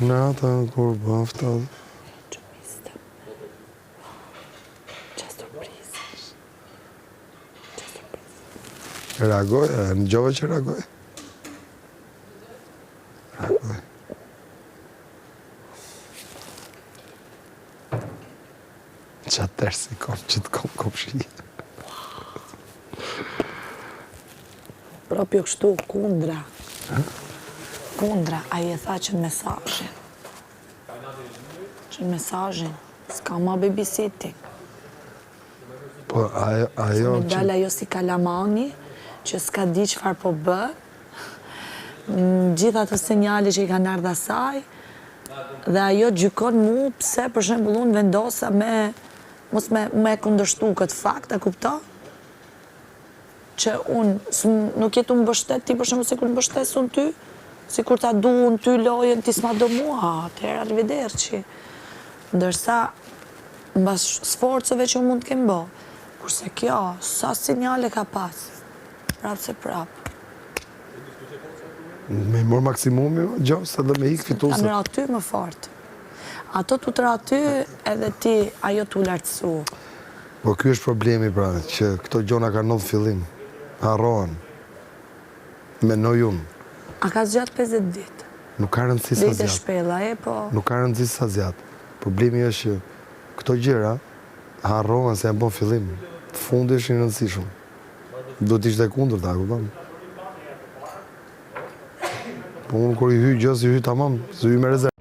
Në ata kur bëfta. Që surprizë. Reagoj, në gjove që reagoj. Reagoj. Qa tërë si kom, që të kom kopshi. Propjo kështu, kundra. Kundra, a i e tha që në mesazhin. Që në mesazhin, s'ka ma babysitting. Po, ajo Më dalë ajo si kalamani, që s'ka di çfarë po bë, gjitha të sinjale që i kanë ardhur asaj, dhe ajo gjykon mu pse për shembull unë vendosa mos me kundërshtu këtë fakt, e kupton? Që unë nuk jetu më bështet ti për shembull si kur më bështes unë ty, si kur ta du unë ty lojën, ti s'ma do mua, atëherë arrivederci. Ndërsa, mbas sforcëve që mund të kem bë, kurse kjo, sa sinjale ka pas, prapë se prapë. me mor maksimumi, gjos, edhe me ik fituse. Ta më raty më fort. Ato tu të raty edhe ti, ajo tu lartësu. Po ky është problemi pra, që këto gjona ka ndodhur fillim. Harrohen. Menoj unë. A ka zgjat 50 ditë? Nuk ka rëndësi sa Ditë zjat. shpella, po... Nuk ka rëndësi sa zjat. Problemi është që këto gjëra harrohen se janë bën fillim. Fundi është i rëndësishëm. Do t'ishte kundërta, kupton? Po unë kur i hyj gjës, i hyj tamam, se hyj me rezervë.